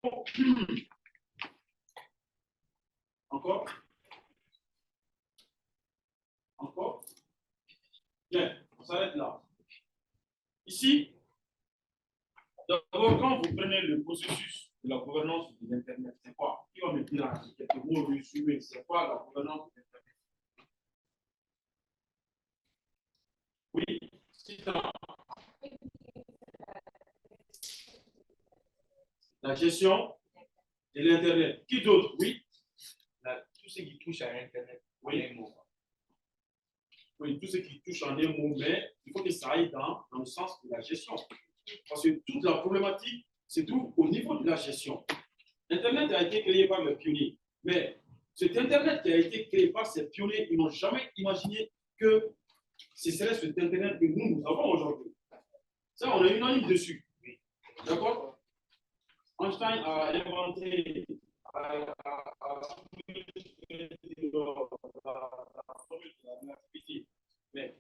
Encore. Encore. Bien, on s'arrête là. Ici, d'abord, quand vous prenez le processus de la gouvernance de l'Internet, c'est quoi? Qui va me dire en quelques mots résumés, c'est quoi la gouvernance de l'Internet? Oui, c'est la gestion de l'Internet. Qui d'autre? Oui. Tout ce qui touche à Internet. Oui. Oui, tout ce qui touche en un mot, mais il faut que ça aille dans le sens de la gestion. Parce que toute la problématique se trouve au niveau de la gestion. Internet a été créé par les pionniers, mais cet Internet qui a été créé par ces pionniers, ils n'ont jamais imaginé que ce serait cet Internet que nous avons aujourd'hui. Ça, on est unanime dessus. D'accord? Einstein a inventé mais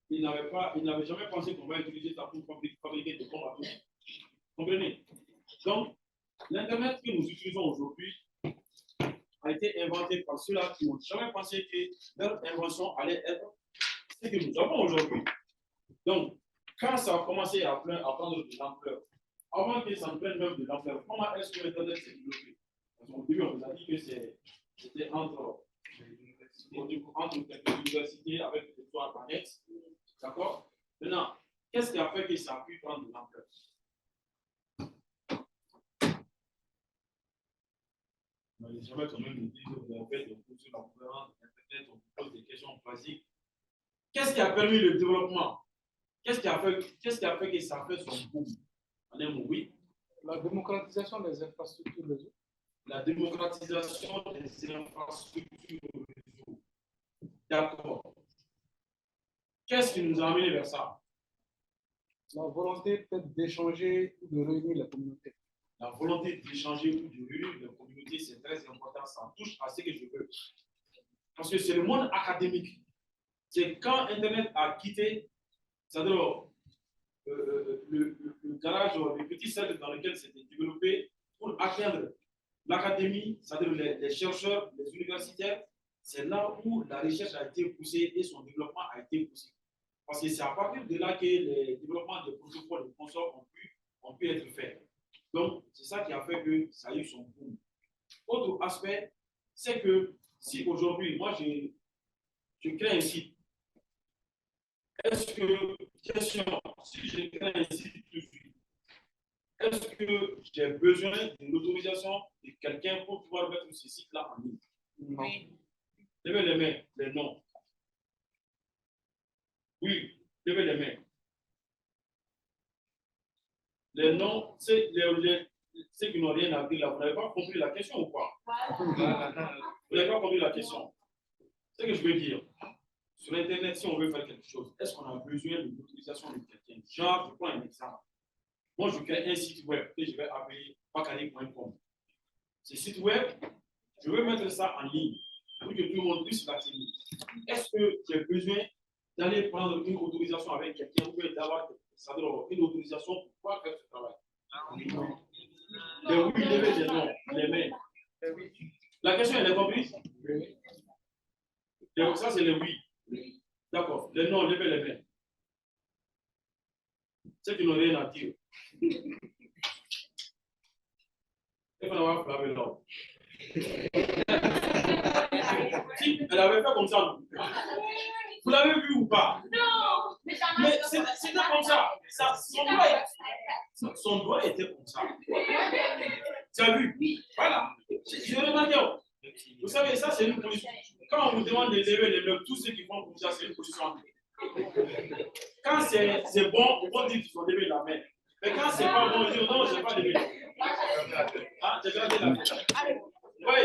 il n'avait jamais pensé qu'on va utiliser ça pour fabriquer des bombes atomiques. Comprenez? Donc, l'Internet que nous utilisons aujourd'hui a été inventé par ceux-là qui n'ont jamais pensé que leur invention allait être ce que nous avons aujourd'hui. Donc, quand ça a commencé à prendre de l'ampleur, avant que ça ne prenne même de l'ampleur, comment est-ce que l'Internet s'est développé? Parce qu'au début, on vous a dit que c'était entre quelques universités avec des histoires annexes. D'accord? Maintenant, qu'est-ce qui a fait que ça a pu prendre de l'ampleur? On n'a jamais quand même dit que vous avez fait des cours sur la gouvernance de l'Internet, on pose des questions basiques. Qu'est-ce qui a permis le développement? Qu'est-ce qui a fait que ça a fait son boom? En un mot, oui. La démocratisation des infrastructures réseau. La démocratisation des infrastructures réseau. D'accord. Qu'est-ce qui nous a amené vers ça? La volonté peut-être d'échanger ou de réunir la communauté. La volonté d'échanger ou de réunir la communauté, c'est très important. Ça touche à ce que je veux. Parce que c'est le monde académique. C'est quand Internet a quitté, c'est-à-dire le garage, le petit cercle dans lequel c'était développé pour atteindre l'académie, c'est-à-dire les chercheurs, les universitaires, c'est là où la recherche a été poussée et son développement a été poussé. Parce que c'est à partir de là que les développements de protocoles de consorts ont pu être faits. Donc, c'est ça qui a fait que ça a eu son boom. Autre aspect, c'est que si aujourd'hui, moi, je crée un site, est-ce que, question, si je crée un site tout de suite, est-ce que j'ai besoin de l'autorisation de quelqu'un pour pouvoir mettre ce site-là en ligne? Non. Oui. Levez les mains, les noms. Oui, levez les mains. Les noms, c'est ceux qui n'ont rien à dire là. Vous n'avez pas compris la question ou pas? Vous n'avez pas compris la question. C'est ce que je veux dire. Sur Internet, si on veut faire quelque chose, est-ce qu'on a besoin de l'autorisation de quelqu'un? Genre, je prends un exemple. Moi, je crée un site web que je vais appeler pacari.com. Ce site web, je veux mettre ça en ligne pour que tout le monde puisse l'atteindre. Est-ce que j'ai besoin d'aller prendre une autorisation avec quelqu'un ou d'avoir une autorisation pour pouvoir faire ce travail? Non. Les oui, levez les noms, les mains. La question, elle est comprise? Oui. Ça, c'est le oui. D'accord. Les noms, levez les mains. Ceux qui n'ont rien à dire. Elle va avoir flammé l'homme. Si, elle avait fait comme ça. Vous l'avez vu ou pas? Non. Mais c'était comme ça. Son doigt était comme ça. Tu as vu? Voilà. Je remarque. Vous savez, ça, c'est une position. Quand on vous demande de lever les mains, tous ceux qui font comme ça, c'est une position. Quand c'est bon, on dit qu'ils ont levé la main. Mais quand c'est pas bon, ils disent non, je n'ai pas levé la main. Ah, j'ai gardé la main. Oui.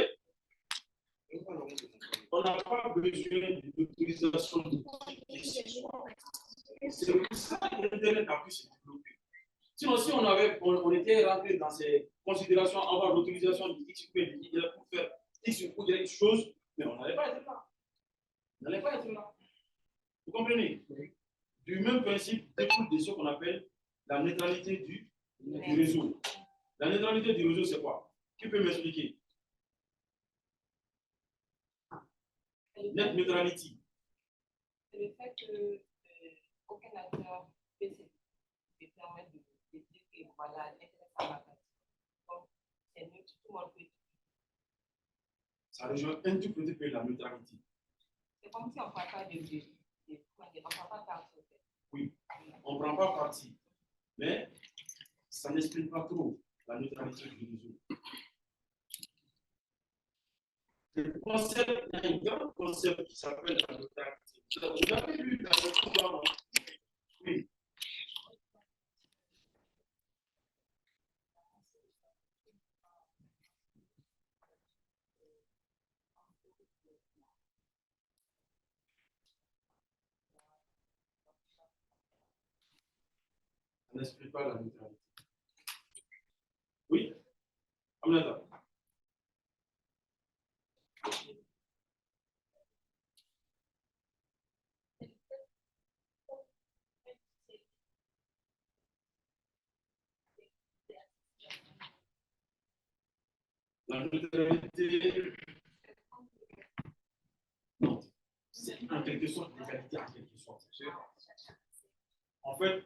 On n'a pas besoin d'autorisation de c'est pour ça que l'Internet a pu se développer. Sinon, si on était rentré dans ces considérations, avoir l'autorisation de X ou de pour faire X ou Y chose, mais on n'allait pas être là. On n'allait pas être là. Vous comprenez? Du même principe découle de ce qu'on appelle la neutralité du réseau. La neutralité du du réseau, c'est quoi? Qui peut m'expliquer? Net neutrality. C'est le fait que aucun acteur peut se permettre de dire que voilà, l'Internet, ça va pas. Donc, c'est neutre, tout le monde peut. Ça rejoint un tout petit peu la neutralité. C'est comme si on ne prend pas on prend pas parti. Oui, on ne prend pas parti. Mais ça n'explique pas trop la neutralité du réseau. Le concept, il y a un grand concept qui s'appelle la neutralité. Vous avez lu dans le programme? Oui. Ça n'explique pas la neutralité. Oui? Aminata. La neutralité, non, c'est en quelque sorte l'égalité en quelque sorte. En fait,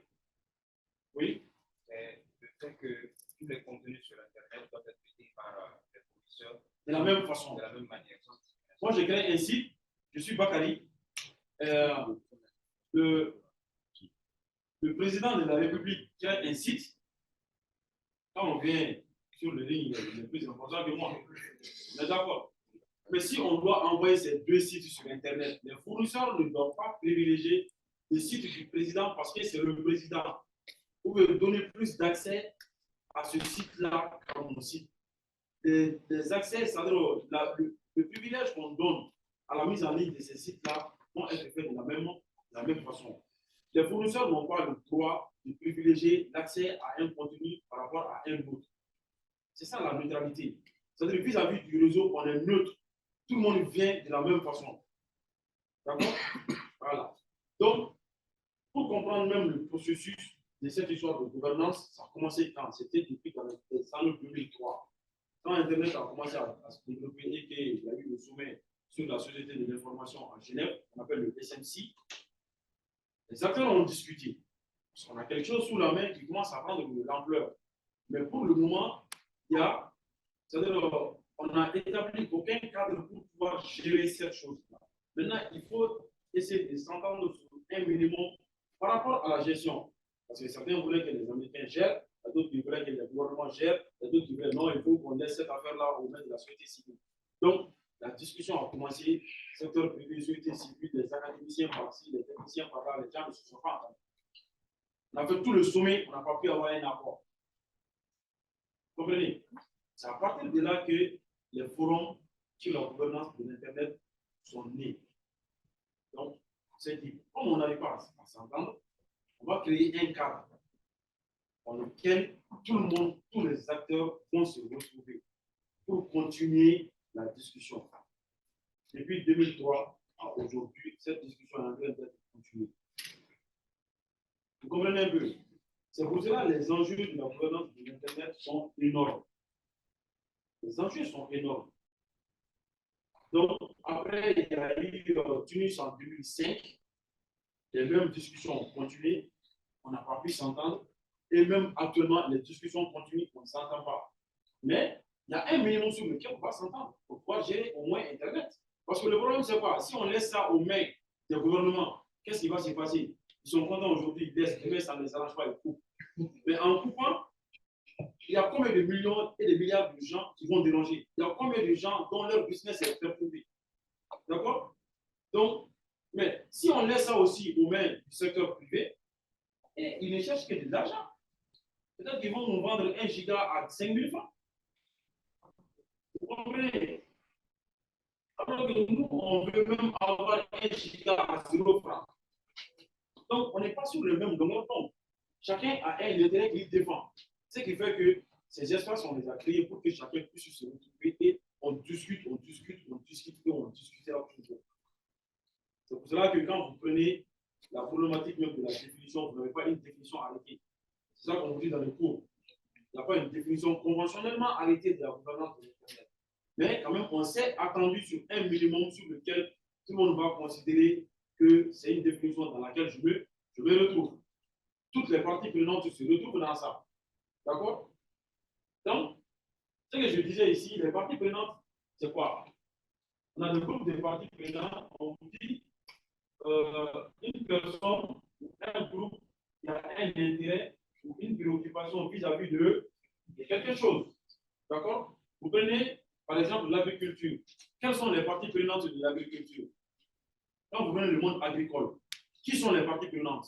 oui. C'est le fait que tous les contenus sur Internet doivent être traités par les fournisseurs De la même façon. de la même manière. Moi, j'ai créé un site, je suis Bakary. Le président de la République crée un site. Quand on vient sur le ligne, il est plus important que moi. On est d'accord. Mais si on doit envoyer ces deux sites sur Internet, les fournisseurs ne doivent pas privilégier le site du président parce que c'est le président. Vous pouvez donner plus d'accès à ce site-là qu'à mon site. Des accès, c'est-à-dire le privilège qu'on donne à la mise en ligne de ces sites-là vont être faits de la même façon. Les fournisseurs n'ont pas le droit de privilégier l'accès à un contenu par rapport à un autre. C'est ça la neutralité. C'est-à-dire vis-à-vis du réseau, on est neutre. Tout le monde vient de la même façon. D'accord? Voilà. Donc, pour comprendre même le processus de cette histoire de gouvernance, ça a commencé quand? C'était depuis dans les années 2003. Quand Internet a commencé à se développer et qu'il y a eu le sommet sur la société de l'information à Genève, qu'on appelle le SMC, les acteurs ont discuté. Parce qu'on a quelque chose sous la main qui commence à prendre de l'ampleur. Mais pour le moment, c'est-à-dire, on n'a établi aucun cadre pour pouvoir gérer cette chose-là. Maintenant, il faut essayer de s'entendre sur un minimum par rapport à la gestion. Parce que certains voulaient que les Américains gèrent, d'autres qui voulaient que les gouvernements gèrent, d'autres qui voulaient non, il faut qu'on laisse cette affaire-là aux mains de la société civile. Donc, la discussion a commencé, secteur privé, société civile, les académiciens par-ci, les techniciens par-là, les gens ne se sont pas entendus. On a fait tout le sommet, on n'a pas pu avoir un accord. Vous comprenez? C'est à partir de là que les forums sur la gouvernance de l'Internet sont nés. Donc, c'est dit, comme on n'arrive pas à s'entendre, on va créer un cadre dans lequel tout le monde, tous les acteurs vont se retrouver pour continuer la discussion. Depuis 2003 à aujourd'hui, cette discussion est en train d'être continuée. Vous comprenez un peu? C'est pour cela que les enjeux de la gouvernance de l'Internet sont énormes. Les enjeux sont énormes. Donc, après, il y a eu Tunis en 2005. Les mêmes discussions ont continué. On n'a pas pu s'entendre. Et même actuellement, les discussions continuent, on ne s'entend pas. Mais il y a un minimum sur lequel on va s'entendre pour pouvoir gérer au moins Internet. Parce que le problème, c'est quoi? Si on laisse ça aux mains des gouvernements, qu'est-ce qui va se passer? Ils sont contents aujourd'hui, ils laissent, demain, ça ne les arrange pas, ils coupent. Mais en coupant, il y a combien de millions et de milliards de gens qui vont déranger? Il y a combien de gens dont leur business est perturbé? D'accord? Donc, mais si on laisse ça aussi aux mains du secteur privé, et ils ne cherchent que de l'argent. Peut-être qu'ils vont nous vendre 1 giga à 5 000 francs. Vous comprenez? Alors que nous, on veut même avoir 1 giga à 0 francs. Donc, on n'est pas sur le même longueur d'onde. Chacun a un intérêt qu'il défend. Ce qui fait que ces espaces, on les a créés pour que chacun puisse se retrouver et on discute et on discutera toujours. C'est pour cela que quand vous prenez la problématique même de la définition, vous n'avez pas une définition arrêtée. C'est ça qu'on vous dit dans les cours. n'y a pas une définition conventionnellement arrêtée de la gouvernance de l'Internet. Mais quand même, on s'est attendu sur un minimum sur lequel tout le monde va considérer que c'est une définition dans laquelle je me retrouve. Toutes les parties prenantes se retrouvent dans ça. D'accord? Donc, ce que je disais ici, les parties prenantes, c'est quoi? On a le groupe des parties prenantes, on vous dit une personne, un groupe qui a un intérêt ou une préoccupation vis-à-vis de quelque chose. D'accord? Vous prenez, par exemple, l'agriculture. Quelles sont les parties prenantes de l'agriculture? Quand vous prenez le monde agricole, qui sont les parties prenantes?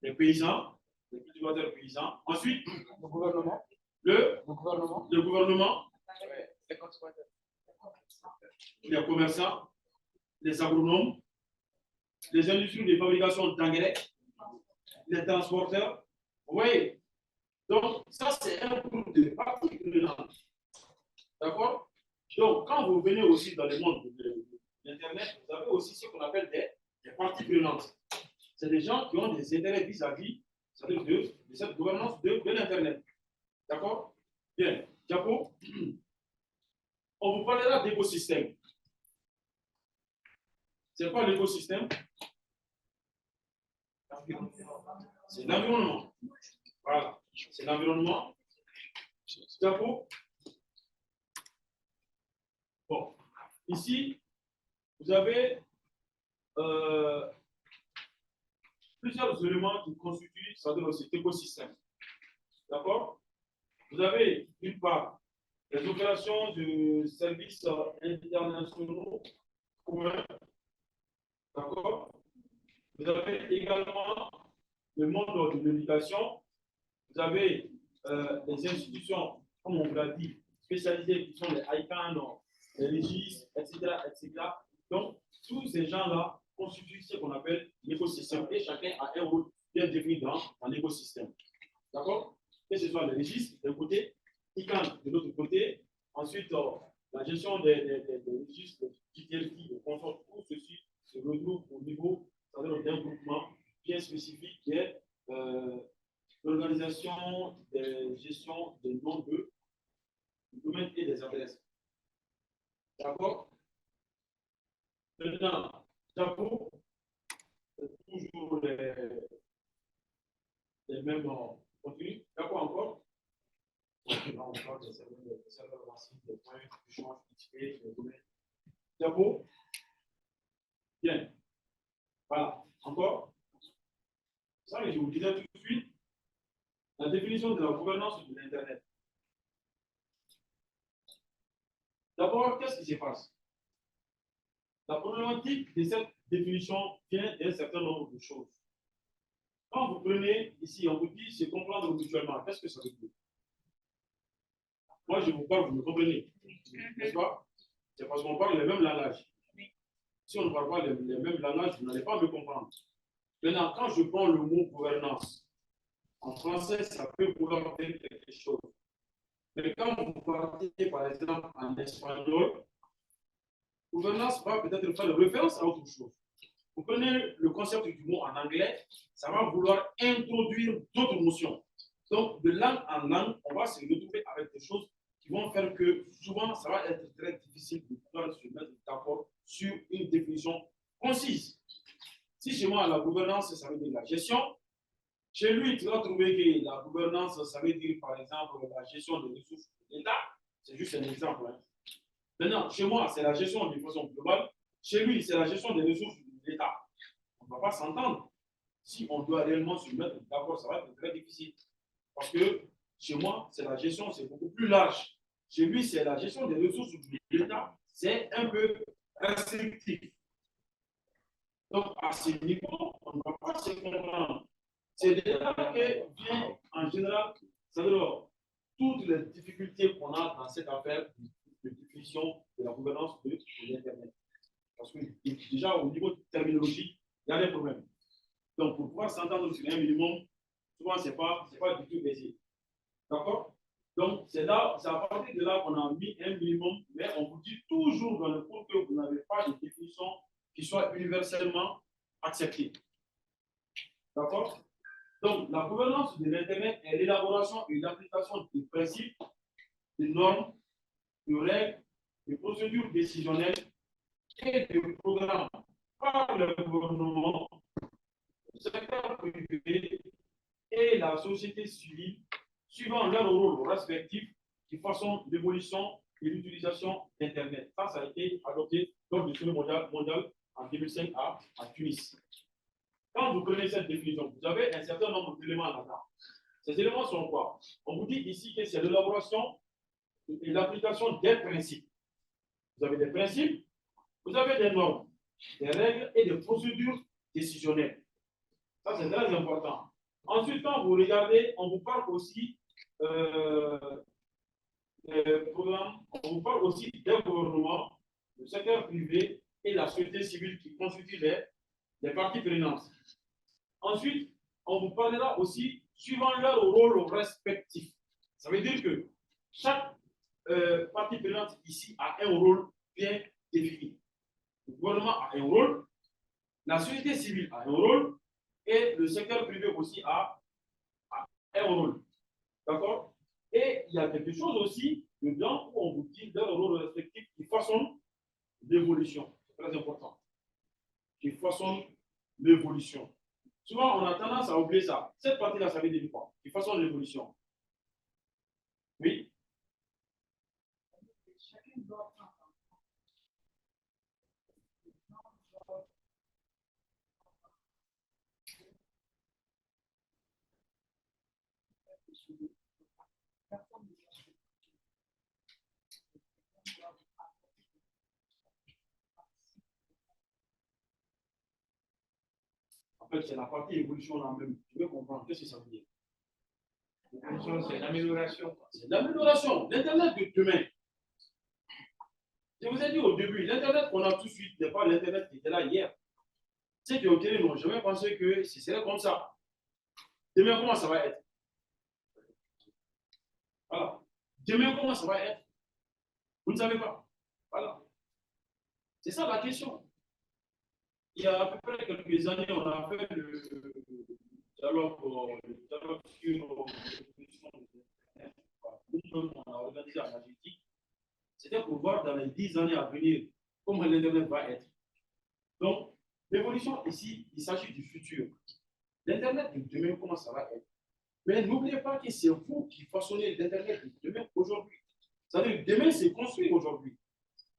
Les paysans, les cultivateurs paysans. Ensuite, Le gouvernement. le gouvernement. Le gouvernement, Les consommateurs. les commerçants, les agronomes, les industries de fabrication d'engrais, les transporteurs. Vous voyez? Donc, ça, c'est un groupe de parties prenantes. D'accord? Donc, quand vous venez aussi dans le monde de l'Internet, vous avez aussi ce qu'on appelle des parties prenantes. C'est des gens qui ont des intérêts vis-à-vis de cette gouvernance de l'Internet. D'accord? Bien. Diapo, on vous parlera d'écosystème. C'est quoi l'écosystème? C'est l'environnement. Voilà. C'est l'environnement. Diapo. Bon. Ici, vous avez plusieurs éléments qui constituent cet écosystème. D'accord? Vous avez, d'une part, les opérations de services internationaux communs. D'accord? Vous avez également le monde de l'éducation. Vous avez les institutions, comme on vous l'a dit, spécialisées qui sont les ICANN, les registres, etc., etc. Donc, tous ces gens-là constituent ce qu'on appelle l'écosystème et chacun a un rôle bien défini dans l'écosystème. D'accord? Que ce soit les registres d'un côté, ICANN de l'autre côté, ensuite la gestion des registres, GTLT, de consort, tout ceci se regroupe au niveau d'un groupement bien spécifique qui est l'organisation des gestions des noms de domaines et des adresses. D'accord? Maintenant, Japo, toujours les mêmes contenus. D'accord encore? Là, on parle des serveurs massifs, des points d'échange, des domaines. Japo? Bien. Voilà. Encore? Ça, je vous disais tout de suite, la définition de la gouvernance de l'Internet. D'abord, qu'est-ce qui se passe? La problématique de cette définition vient d'un certain nombre de choses. Quand vous prenez ici, on vous dit c'est comprendre mutuellement. Qu'est-ce que ça veut dire? Moi, je vous parle, vous me comprenez. N'est-ce pas? C'est parce qu'on parle les mêmes langages. Si on ne parle pas les mêmes langages, vous n'allez pas me comprendre. Maintenant, quand je prends le mot gouvernance, en français, ça peut vouloir dire quelque chose. Mais quand vous partez, par exemple, en espagnol, gouvernance va peut-être faire référence à autre chose. Vous prenez le concept du mot en anglais, ça va vouloir introduire d'autres notions. Donc, de langue en langue, on va se retrouver avec des choses qui vont faire que souvent, ça va être très difficile de pouvoir se mettre d'accord sur une définition concise. Si chez moi, la gouvernance, ça veut dire la gestion, chez lui, tu vas trouver que la gouvernance, ça veut dire, par exemple, la gestion des ressources de l'État. C'est juste un exemple. Hein. Maintenant, chez moi, c'est la gestion de façon globale. Chez lui, c'est la gestion des ressources de l'État. On ne va pas s'entendre. Si on doit réellement se mettre d'accord, ça va être très difficile. Parce que chez moi, c'est la gestion, c'est beaucoup plus large. Chez lui, c'est la gestion des ressources de l'État. C'est un peu restrictif. Donc, à ce niveau, on ne va pas se comprendre. C'est de là que vient, en général, toutes les difficultés qu'on a dans cette affaire de définition de la gouvernance de l'Internet. Parce que déjà, au niveau terminologique, il y a des problèmes. Donc, pour pouvoir s'entendre sur un minimum, souvent, ce n'est pas du tout aisé. D'accord? Donc, c'est à partir de là qu'on a mis un minimum, mais on vous dit toujours dans le cours que vous n'avez pas de définition qui soit universellement acceptée. D'accord? Donc, la gouvernance de l'Internet est l'élaboration et l'application des principes, des normes, de règles, de procédures décisionnelles et de programmes par le gouvernement, le secteur privé et la société civile, suivant leur rôle respectif, qui façonnent l'évolution et l'utilisation d'Internet. Ça a été adopté lors du sommet mondial en 2005 à Tunis. Quand vous prenez cette définition, vous avez un certain nombre d'éléments là-dedans. Ces éléments sont quoi? On vous dit ici que c'est l'élaboration et l'application des principes. Vous avez des principes, vous avez des normes, des règles et des procédures décisionnelles. Ça, c'est très important. Ensuite, quand vous regardez, on vous parle aussi programmes, on vous parle aussi des gouvernements, le secteur privé et la société civile qui constituent les parties prenantes. Ensuite, on vous parlera aussi suivant leur rôle respectif. Ça veut dire que chaque partie prenante ici a un rôle bien défini. Le gouvernement a un rôle, la société civile a un rôle et le secteur privé aussi a un rôle. D'accord? Et il y a quelque chose aussi dedans où on vous dit leur rôle respectif qui façonne l'évolution. C'est très important. Qui façonne l'évolution. Souvent, on a tendance à oublier ça. Cette partie-là, ça veut dire quoi? Qui façonne l'évolution. Oui? En fait, c'est la partie évolution là même. Tu veux comprendre qu'est-ce que ça veut dire? C'est l'amélioration. C'est l'amélioration. L'Internet de demain. Je vous ai dit au début, l'Internet qu'on a tout de suite n'est pas l'Internet qui était là hier. Ceux qui ont télé n'ont jamais pensé que ce serait comme ça. Demain, comment ça va être? Voilà. Demain, comment ça va être? Vous ne savez pas. Voilà. C'est ça la question. Il y a à peu près quelques années, on a fait le dialogue sur nous-mêmes, on a organisé en Haïti. C'était pour voir dans les 10 années à venir comment l'Internet va être. Donc, l'évolution ici, il s'agit du futur. L'Internet de demain, comment ça va être? Mais n'oubliez pas que c'est vous qui façonnez l'Internet de demain aujourd'hui. C'est-à-dire que demain, c'est construit aujourd'hui.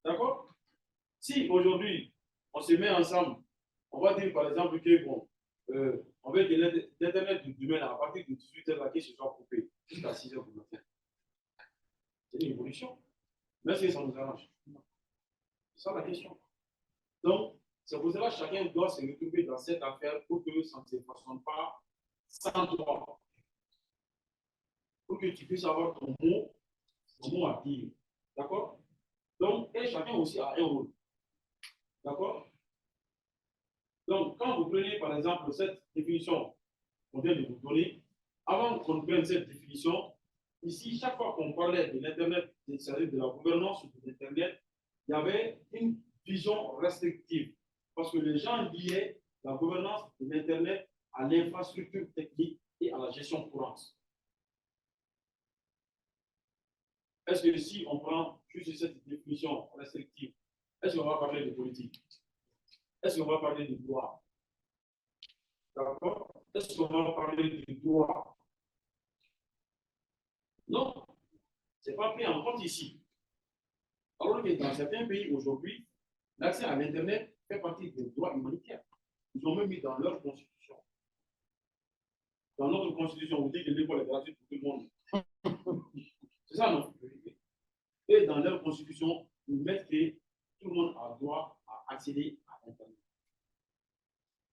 D'accord? Si aujourd'hui, on se met ensemble, on va dire par exemple que bon, on veut que l'Internet de demain, à partir de 18h, là, qu'il se soit coupé jusqu'à 6h du matin. C'est une évolution. Mais est-ce que ça nous arrange? C'est ça la question. Donc, c'est pour cela que chacun doit se retrouver dans cette affaire pour que ça ne se façonne pas sans toi. Pour que tu puisses avoir ton mot à dire. D'accord? Donc, et chacun aussi a un rôle. D'accord? Donc, quand vous prenez par exemple cette définition qu'on vient de vous donner, avant qu'on prenne cette définition, ici, chaque fois qu'on parlait de l'Internet, c'est-à-dire de la gouvernance de l'Internet, il y avait une vision restrictive. Parce que les gens liaient la gouvernance de l'Internet à l'infrastructure technique et à la gestion courante. Est-ce que si on prend juste cette définition restrictive, est-ce qu'on va parler de politique? Est-ce qu'on va parler de droit? D'accord? Est-ce qu'on va parler de droit? Non, ce n'est pas pris en compte ici. Alors que dans certains pays aujourd'hui, l'accès à l'Internet fait partie des droits humanitaires. Ils ont même mis dans leur constitution. Dans notre constitution, on dit que l'école est gratuite pour tout le monde. C'est ça, non? Et dans leur constitution, ils mettent que tout le monde a droit à accéder à Internet.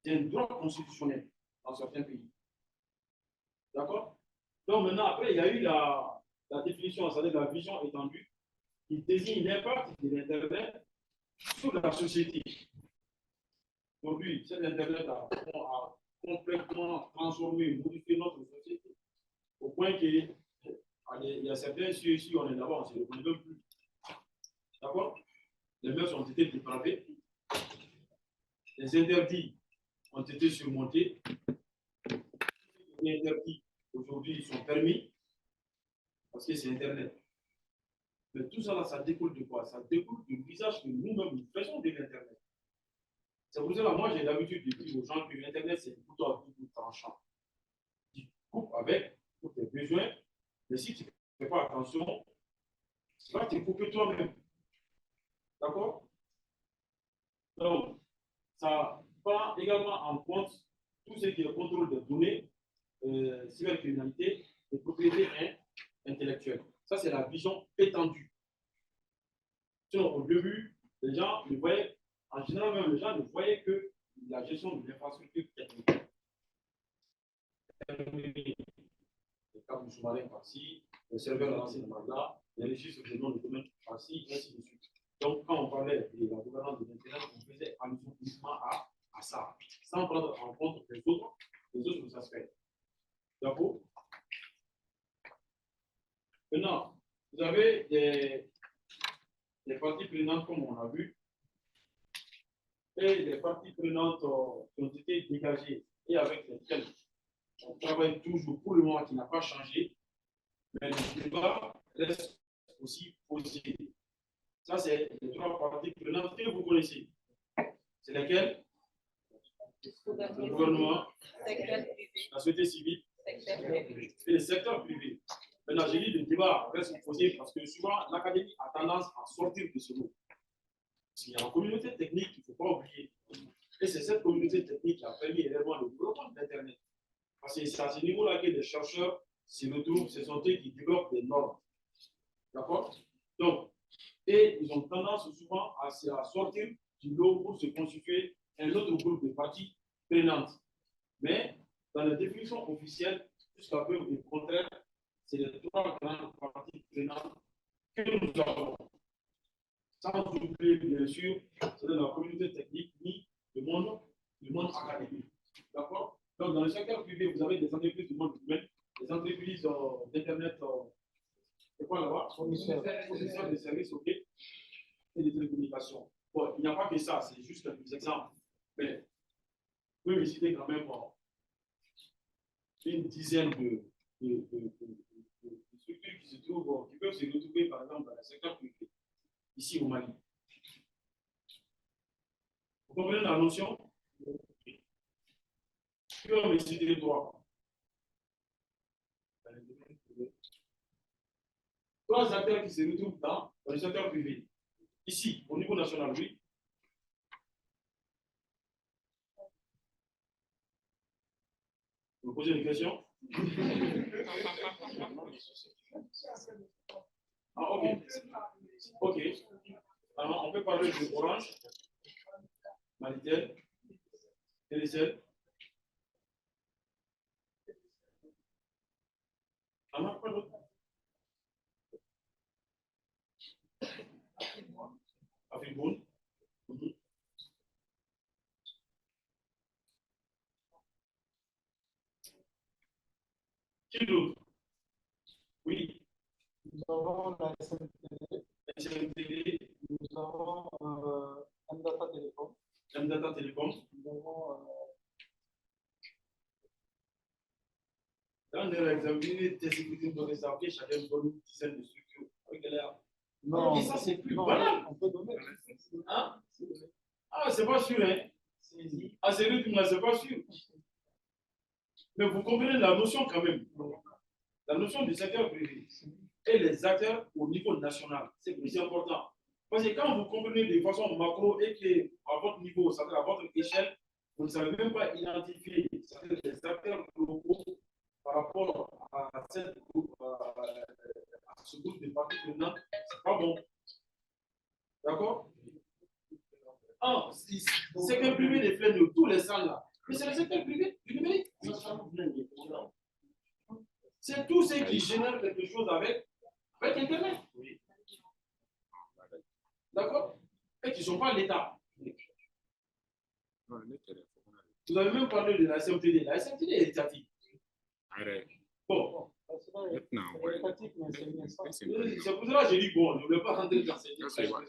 C'est un droit constitutionnel dans certains pays. D'accord? Donc maintenant, après, il y a eu la définition, c'est-à-dire la vision étendue, qui désigne l'impact de l'Internet sur la société. Aujourd'hui, cet Internet a complètement transformé, modifié notre société, au point qu'il y a certains cieux ici, on est là-bas, on ne se reconnaît même plus. D'accord? Les mœurs ont été dépravées, les interdits ont été surmontés, est interdit, aujourd'hui, ils sont permis, parce que c'est Internet. Mais tout ça, là, ça découle de quoi? Ça découle du visage que nous-mêmes nous faisons de l'Internet. C'est pour cela, moi, j'ai l'habitude de dire aux gens que l'Internet, c'est un couteau à double tranchant. Tu coupes avec pour tes besoins, mais si tu ne fais pas attention, tu vas te couper toi-même. D'accord? Donc, ça prend également en compte tout ce qui est contrôle des données, cybercriminalité et propriété intellectuelle. Ça, c'est la vision étendue. Sinon, au début, les gens ne voyaient, en général, même les gens ne voyaient que la gestion de l'infrastructure technique. Les câbles sous-marins par-ci, le serveur lancé de là, les registres de nom de domaine par-ci, et ainsi de suite. Donc, quand on parlait de la gouvernance de l'Internet, on faisait allusion uniquement à ça, sans prendre en compte les autres aspects. D'accord? Maintenant, vous avez des parties prenantes, comme on a vu, et des parties prenantes qui ont été dégagées et avec lesquelles on travaille toujours pour le moment qui n'a pas changé, mais le débat reste aussi posé. Ça, c'est les trois parties prenantes que vous connaissez. C'est lesquelles? Le gouvernement, la société civile et le secteur privé. Maintenant, j'ai dit le débat reste posé parce que souvent, l'académie a tendance à sortir de ce mot. Parce qu'il y a une communauté technique qu'il ne faut pas oublier. Et c'est cette communauté technique qui a permis également le développement de l'Internet. Parce que c'est à ce niveau-là que les chercheurs se retrouvent, ce sont eux qui développent des normes. D'accord? Donc, et ils ont tendance souvent à sortir du lot pour se constituer un autre groupe de parties prenantes. Mais dans la définition officielle, jusqu'à peu au contraire, c'est les trois grandes parties prenantes que nous avons. Sans oublier, bien sûr, c'est la communauté technique ni le monde académique. D'accord? Donc, dans le secteur privé, vous avez des entreprises du monde humain, des entreprises d'Internet, c'est quoi là-bas? Fournisseurs de services, ok, et de télécommunications. Bon, il n'y a pas que ça, c'est juste quelques exemples. Mais vous pouvez me citer quand même une dizaine de structures qui se trouvent, qui peuvent se retrouver, par exemple, dans le secteur privé, ici au Mali. Vous comprenez la notion? Qui peut me citer trois? Trois acteurs qui se retrouvent dans le secteur privé. Ici, au niveau national, oui. Vous posez une question? Ah, ok. Ok. Alors, on peut parler de Orange, Malitel, Télécel. Ah non, pas d'autre. Afribourne. Qui d'autre? Oui. Nous avons la SMTD. SMTD. Nous avons M-Data Télécom. M-Data Télécom. Nous avons. Quand on a examiné tes sécurités de données, ça fait chacun donne une dizaine de structures. Non, mais ça, c'est plus banal. On peut donner. Hein? Ah, c'est pas sûr, hein? Ah, c'est lui qui m'a, c'est pas sûr. Mais vous comprenez la notion quand même. La notion du secteur privé et les acteurs au niveau national, c'est plus important. Parce que quand vous comprenez de façon macro et qu'à votre niveau, c'est-à-dire à votre échelle, vous ne savez même pas identifier les acteurs locaux par rapport à ce groupe de parties prenantes, c'est pas bon. D'accord? Ah, le secteur privé des flèches de tous les salles là. Mais c'est le secteur privé du numérique. C'est tous ceux qui génèrent quelque chose avec Internet. D'accord? Et qui ne sont pas l'État. Vous avez même parlé de la SMTD. La SMTD est étatique. Bon. C'est pour cela que j'ai dit, bon, je ne voulais pas rentrer dans cette discussion.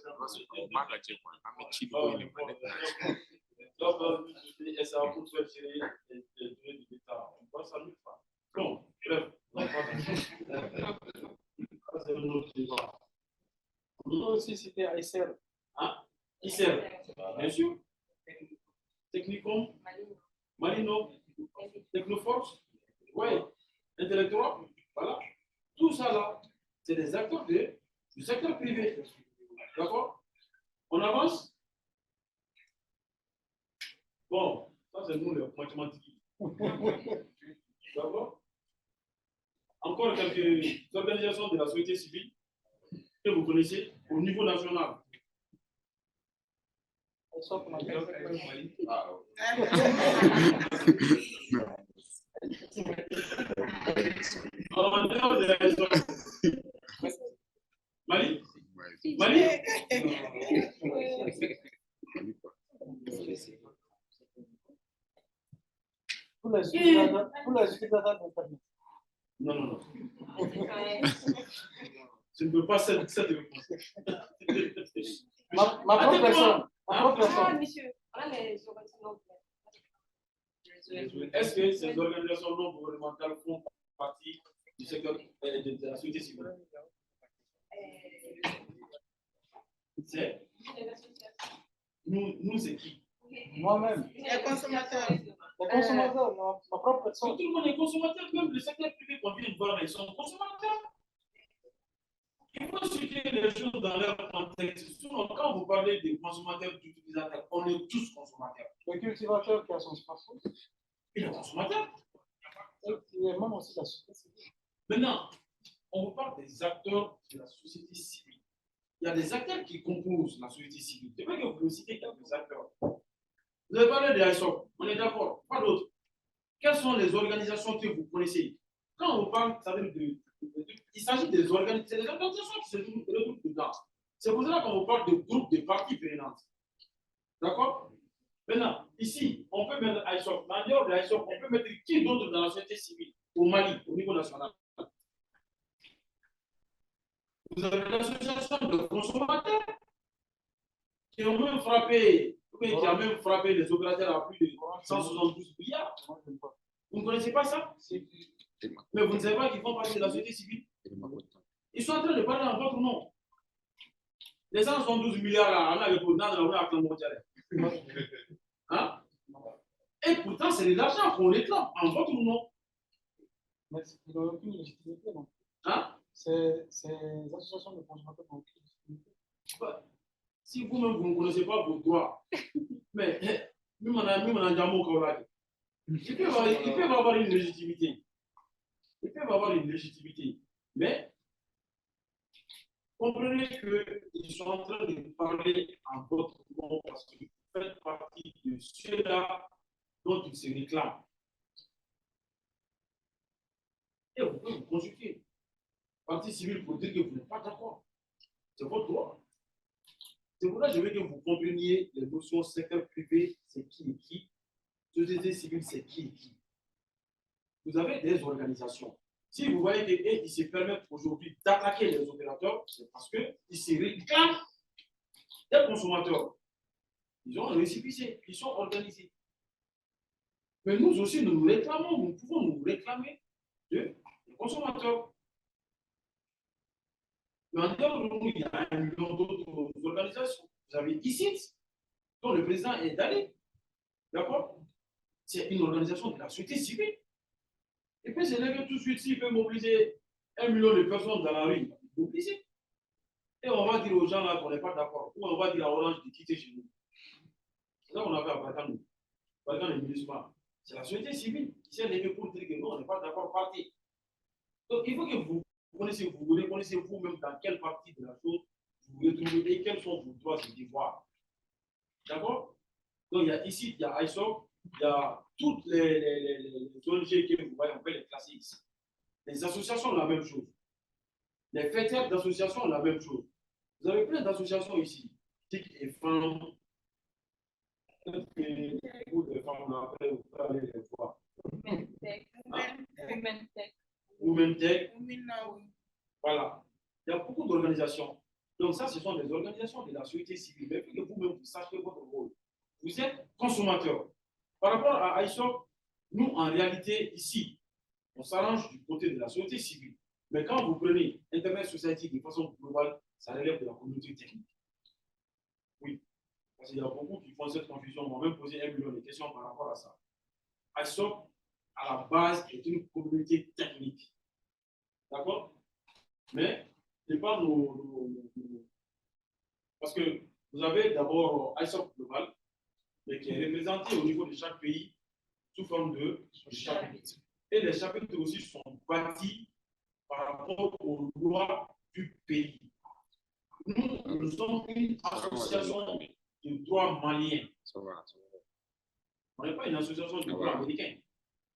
Donc, ça pour faire gérer les données de l'État. On voit ça nulle part. Bon, bref. C'est un autre débat. On peut aussi citer Aïsser. Hein? ICR, bien sûr. Technicom, Malino, Technoforce, oui, Intellectuel, voilà. Tout ça là, c'est des acteurs du secteur privé. D'accord? On avance? Bon, ça c'est nous les mathématiques. D'accord? Encore quelques organisations de la société civile que vous connaissez au niveau national. Mali? Mali? Pour les utilisateurs d'Internet. Non. Je ne peux pas cette réponse. Ma propre personne. Monsieur, les organisations. Est-ce que ces organisations non gouvernementales font partie du secteur de la société civile? C'est nous c'est qui? Moi-même. Les consommateurs. Les consommateurs, ma propre personne. Tout le monde est consommateur, même le secteur privé qu'on vient de voir, ils sont consommateurs. Il faut situer les choses dans leur contexte. Sinon, quand vous parlez des consommateurs, d'utilisateurs, on est tous consommateurs. Le cultivateur qui a son smartphone. Il est consommateur. Il est même aussi la société civile. Maintenant, on vous parle des acteurs de la société civile. Il y a des acteurs qui composent la société civile. C'est vrai que vous pouvez citer quelques acteurs. Vous avez parlé de l'ISOC, on est d'accord, pas d'autres. Quelles sont les organisations que vous connaissez? Quand on vous parle, ça veut dire il s'agit des organisations qui se retrouvent dedans. C'est pour cela qu'on vous parle de groupes de parties prenantes. D'accord? Maintenant, ici, on peut mettre ISOC. En dehors de l'ISOC, on peut mettre qui d'autre dans la société civile au Mali, au niveau national? Vous avez l'association de consommateurs qui ont même frappé, qui a même frappé les opérateurs à plus de 172 milliards. Vous ne connaissez pas ça? Mais vous ne savez pas qu'ils font partie de la société civile? Ils sont en train de parler en votre nom. Les 172 milliards là, on a le président de la République mondiale. Hein? Et pourtant, c'est de l'argent qu'on réclame en votre nom. Mais ils n'ont aucune légitimité, non? Hein? Ces associations de consommateurs n'ont aucune légitimité. Si vous-même, vous ne connaissez pas vos droits, mais même en Jamou, ils peuvent avoir une légitimité. Ils peuvent avoir une légitimité. Mais comprenez qu'ils sont en train de parler en votre nom parce que vous faites partie de ceux-là dont ils se réclament. Et vous pouvez vous consulter. Partie civile pour dire que vous n'êtes pas d'accord. C'est votre droit. C'est pour ça que je veux que vous compreniez les notions secteur privé, c'est qui et qui. Société civile, c'est qui et qui. Vous avez des organisations. Si vous voyez qu'ils se permettent aujourd'hui d'attaquer les opérateurs, c'est parce qu'ils se réclament des consommateurs. Ils ont un récépissé, ils sont organisés. Mais nous aussi, nous nous réclamons, nous pouvons nous réclamer des consommateurs. Mais en dehors de nous, il y a 1 million d'autres organisations. Vous avez ICIT, dont le président est allé. D'accord? C'est une organisation de la société civile. Et puis, c'est là que tout de suite, s'il peut mobiliser 1 million de personnes dans la rue, il va mobiliser. Et on va dire aux gens là qu'on n'est pas d'accord. Ou on va dire à Orange de quitter chez nous. C'est ça qu'on a fait à Barkhane. Barkhane et municipal. C'est la société civile qui s'est levée pour dire que nous, on n'est pas d'accord, partez. Donc, il faut que vous reconnaissez vous-même dans quelle partie de la chose vous vous retrouvez et quels sont vos droits et devoirs. D'accord? Donc, il y a ici, il y a ISOC, il y a toutes les ONG que vous voyez, on peut les classer ici. Les associations, la même chose. Les fêteurs d'associations, la même chose. Vous avez plein d'associations ici. TIC et femmes. Peut-être que vous, les femmes, après, vous pouvez aller les voir. Women Tech. Voilà. Il y a beaucoup d'organisations. Donc, ça, ce sont des organisations de la société civile. Mais il faut que vous-même, vous sachiez votre rôle. Vous êtes consommateur. Par rapport à ISOC, nous, en réalité, ici, On s'arrange du côté de la société civile. Mais quand vous prenez Internet Society de façon globale, ça relève de la communauté technique. Oui. Parce qu'il y a beaucoup qui font cette confusion. On m'a même posé 1 million de questions par rapport à ça. ISOC, à la base, est une communauté technique. D'accord? Mais, ce n'est pas parce que vous avez d'abord ISOC global, mais qui est représenté au niveau de chaque pays sous forme de chapitres. Et les chapitres aussi sont bâtis par rapport aux lois du pays. Nous sommes une association de droit malien. On n'est pas une association de droit américain.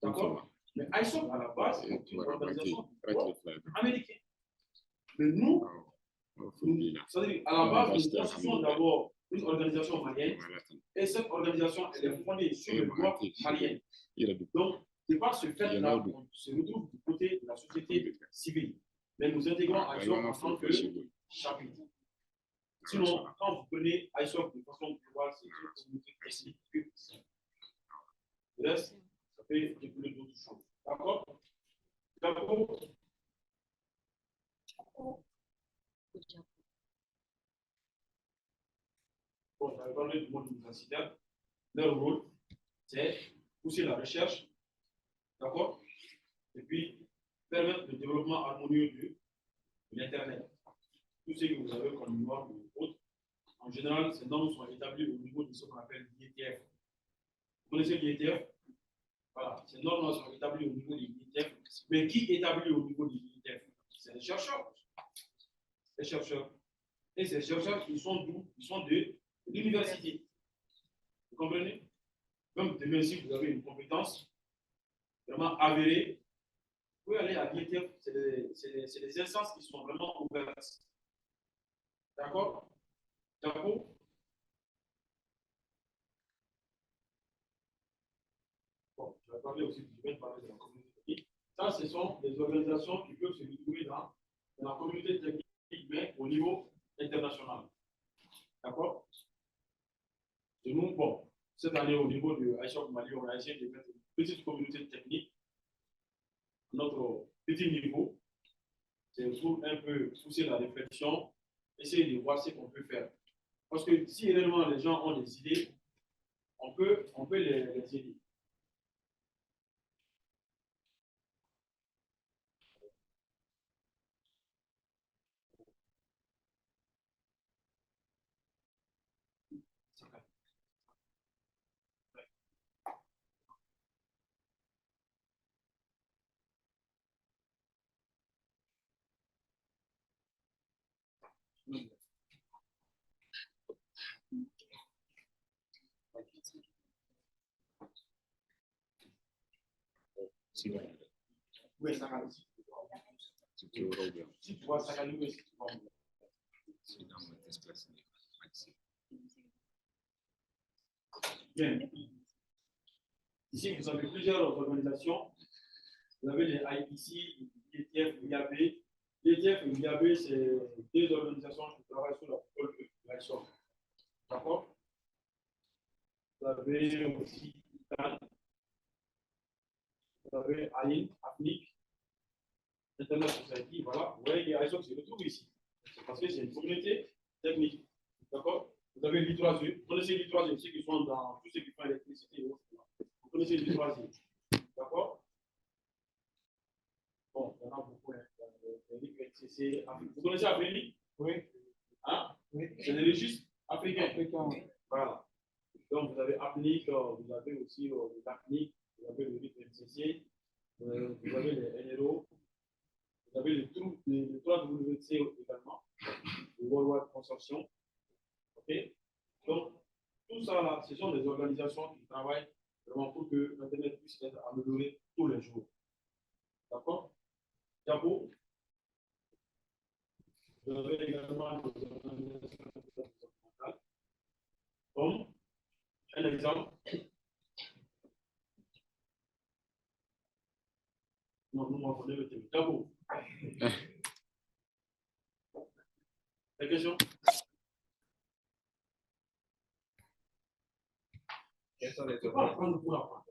D'accord? Mais ISOC, à la base, est une organisation de droit américain. Mais nous, c'est-à-dire, à la base, nous constituons d'abord une organisation malienne, et cette organisation, elle est fondée sur le droit malien. Donc, c'est pas ce fait-là qu'on se retrouve du côté de la société civile. Mais nous intégrons ISOC en tant que chapitre. Sinon, quand vous prenez ISOC de façon globale, c'est une communauté précise. Le reste, ça peut découler d'autres choses. D'accord? D'abord, bon, j'avais parlé du monde universitaire. Leur rôle, c'est pousser la recherche, d'accord? Et puis, permettre le développement harmonieux de l'Internet. Tout ce que vous avez comme normes ou autres, en général, ces normes sont établies au niveau de ce qu'on appelle l'IETF. Vous connaissez l'IETF? Voilà, ces normes sont établies au niveau de l'IETF. Mais qui établit au niveau de l'IETF? C'est les chercheurs. Les chercheurs. Et ces chercheurs, ils sont d'où? Ils sont de l'université. Vous comprenez? Même demain, si vous avez une compétence vraiment avérée, vous pouvez aller à l'IETF. C'est des instances qui sont vraiment ouvertes. D'accord? D'accord? Bon, je vais parler aussi, je vais parler de la communauté technique. Ça, ce sont des organisations qui peuvent se retrouver dans la communauté technique, mais au niveau international. D'accord? Et nous, bon, cette année, au niveau de ISOC Mali, on a essayé de mettre une petite communauté technique à notre petit niveau. C'est pour un peu pousser la réflexion, essayer de voir ce qu'on peut faire. Parce que si réellement les gens ont des idées, on peut les aider. Oui, ça va. Si tu vois ça, bien. Ici, vous avez plusieurs organisations. Vous avez les IPC, l'IETF, l'IAB. L'IETF et l'IAB, c'est deux organisations qui travaillent sur la protocole de l'ISOC. D'accord? Vous avez aussi ITAN. Vous avez AIN, AFNIC, Internet Society. Voilà. Vous voyez que l'ISOC se retrouve ici. Parce que c'est une communauté technique. D'accord? Vous avez l'I3E. Vous connaissez l'I3E, ceux qui sont dans tout ce qui fait l'électricité et autres. Vous connaissez l'I3E. D'accord? Bon, il y en a beaucoup. Vous connaissez Afrique? Oui. Hein? Oui. C'est des registres africains. Voilà. Donc, vous avez APNIC, vous avez aussi l'APNIC, vous avez le RIC-NCC, vous avez les NRO, vous avez les 3 WC également, le World Wide Consortium. OK? Donc, tout ça, là, ce sont des organisations qui travaillent vraiment pour que l'Internet puisse être amélioré tous les jours. D'accord? Diabo. Vous avez également des organisations gouvernementales. Comme un exemple. Non, nous m'en prenez le thème. Diabo. La question? Quels sont les apprendre pour apprendre.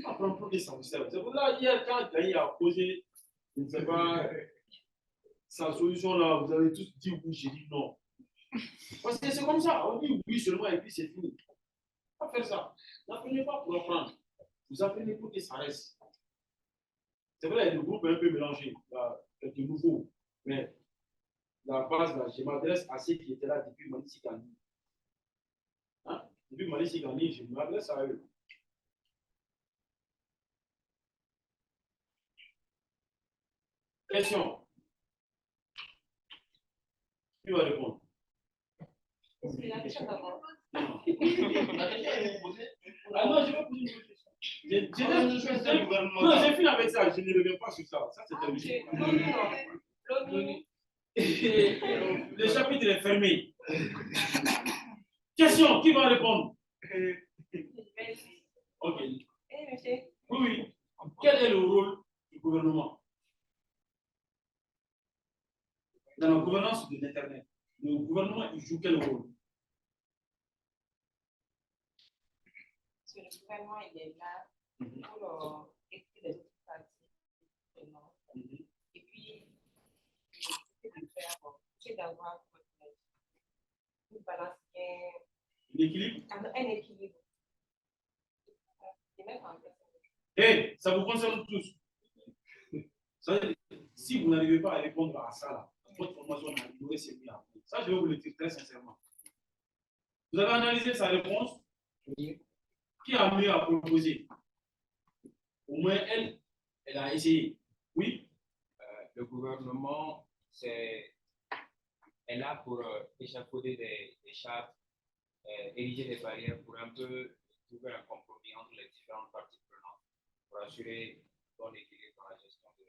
pas prendre pour des services. C'est pour ça hier, quand Gaï a posé, je ne sais pas, sa solution là, vous avez tous dit oui, j'ai dit non. Parce que c'est comme ça, on dit oui seulement et puis c'est fini. Pas faire ça. N'apprenez pas pour apprendre. Vous apprenez pour que ça reste. C'est vrai, il y a des groupes un peu mélangés, quelques nouveaux, mais la base, là, je m'adresse à ceux qui étaient là depuis Malissi Gandhi. Hein? Depuis Malissi Gandhi, je m'adresse à eux. Question. Qui va répondre? C'est la question d'abord. Ah non, je vais poser une question. Non, j'ai fini avec ça. Je ne reviens pas sur ça. Ça, c'est terminé. L'ONU. Le chapitre est fermé. Question. Qui va répondre? Ok. Oui, oui. Quel est le rôle du gouvernement dans la gouvernance de l'Internet? Le gouvernement, il joue quel rôle? Le gouvernement, il est là pour écouter les autres parties. Et puis, c'est d'avoir une balance bien. Un équilibre. Et mettre en place. Hey, ça vous concerne tous. Si vous n'arrivez pas à répondre à ça, là, votre formation n'a pas été mise en place. Ça, je vais vous le dire très sincèrement. Vous avez analysé sa réponse? Oui. Qui a mieux à proposer? Au moins, elle a essayé. Oui? Le gouvernement est là pour échafauder des chartes, ériger des barrières pour un peu trouver un compromis entre les différentes parties prenantes pour assurer bon équilibre dans la gestion de.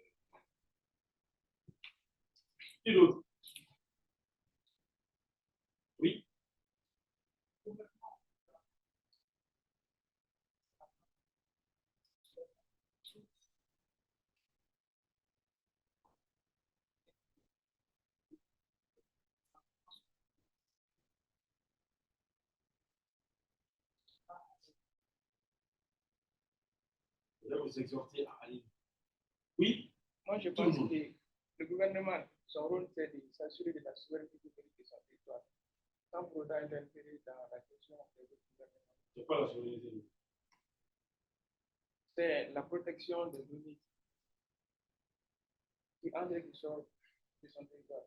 Qui d'autre? Oui? Je vais vous exhorter à aller. Oui? Moi, je pense que le gouvernement, son rôle, c'est de s'assurer de la souveraineté de son territoire, sans pour autant interférer dans la question des autres gouvernements. C'est pas la souveraineté. C'est la protection des données qui entrent et qui sortent de son territoire.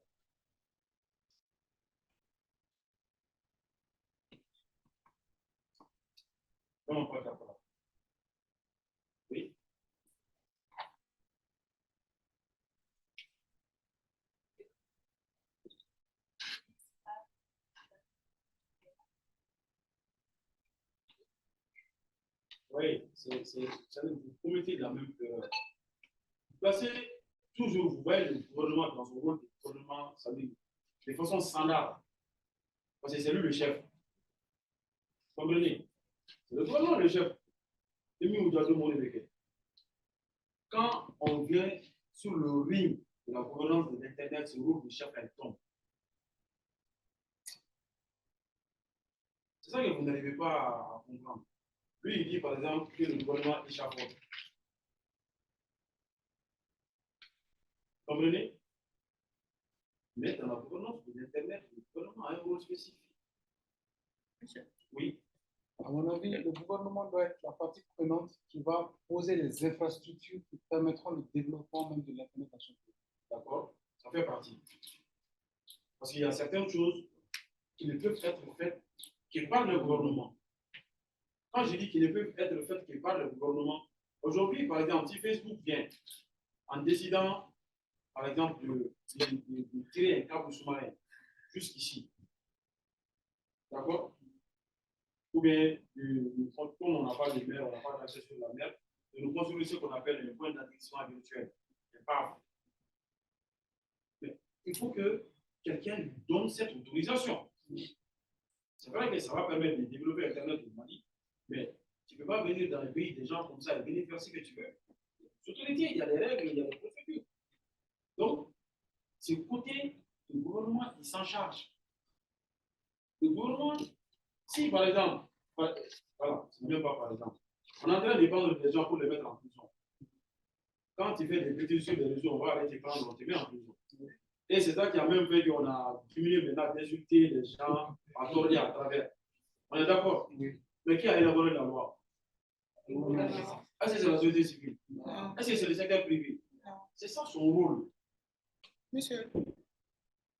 Comment pas d'accord? Oui? Oui, vous commettez la même erreur. Vous placez toujours, vous voyez le gouvernement dans son rôle de gouvernement, ça veut dire, de façon standard. Parce que c'est lui le chef. Vous comprenez? C'est le gouvernement le chef. Quand on vient sur le ring de la gouvernance de l'Internet, ce rôle de chef, elle tombe. C'est ça que vous n'arrivez pas à comprendre. Lui, il dit par exemple que le gouvernement échafaud. Comprenez? Mais dans la gouvernance de l'Internet, le gouvernement a un rôle spécifique. Oui. À mon avis, le gouvernement doit être la partie prenante qui va poser les infrastructures qui permettront le développement même de l'Internet à son pays. D'accord? Ça fait partie. Parce qu'il y a certaines choses qui ne peuvent être faites que par le gouvernement. Quand je dis qu'ils ne peuvent être faites que par le gouvernement, aujourd'hui, par exemple, si Facebook vient en décidant, par exemple, de tirer un câble sous-marin jusqu'ici, d'accord? Ou bien, comme on n'a pas de mer, on n'a pas d'accès sur la mer, de nous construire ce qu'on appelle un point d'attractivement virtuel. C'est pas. Mais il faut que quelqu'un lui donne cette autorisation. C'est vrai que ça va permettre de développer Internet au Mali, mais tu ne peux pas venir dans les pays des gens comme ça et venir faire ce que tu veux. Surtout les il y a des règles, il y a des procédures. Donc, ce côté, le gouvernement, il s'en charge. Le gouvernement, si par exemple, voilà, ce n'est même pas par exemple, On est en train de prendre des gens pour les mettre en prison. Quand tu fais des bêtises sur les réseaux, on va aller te prendre, on te met en prison. Et c'est ça qui a même fait qu'on a diminué maintenant d'insulter les gens à tort et à travers. On est d'accord? Oui. Mais qui a élaboré la loi? Est-ce que c'est la société civile? Est-ce que c'est le secteur privé? C'est ça son rôle. Monsieur,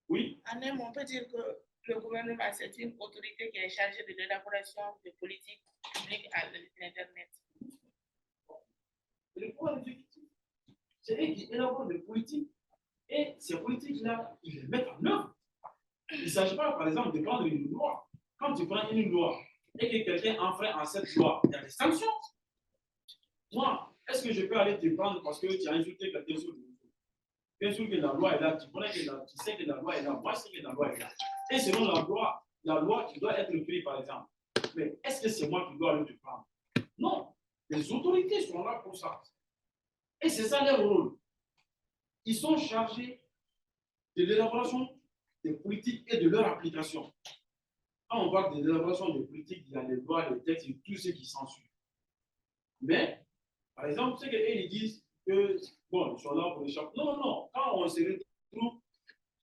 oui. Anem, on peut dire que le gouvernement, c'est une autorité qui est chargée de l'élaboration de politiques publiques à l'Internet. Le pouvoir exécutif, c'est eux qui élaborent des politiques et ces politiques-là, ils les mettent en œuvre. Il ne s'agit pas, par exemple, de prendre une loi. Quand tu prends une loi et que quelqu'un enfreint à cette loi, il y a des sanctions. Moi, est-ce que je peux aller te prendre parce que tu as insulté quelqu'un sur le réseau? Bien sûr que la loi est là, tu sais que la loi est là, moi je sais que la loi est là. Et selon la loi, tu dois être pris, par exemple. Mais est-ce que c'est moi qui dois aller te prendre? Non, les autorités sont là pour ça. Et c'est ça leur rôle. Ils sont chargés de l'élaboration des politiques et de leur application. Quand on parle de l'élaboration des politiques, il y a les lois, les textes et tout ce qui s'ensuit. Mais, par exemple, c'est qu'ils disent que, bon, ils sont là pour échapper. Non, non, non. Quand on se retrouve,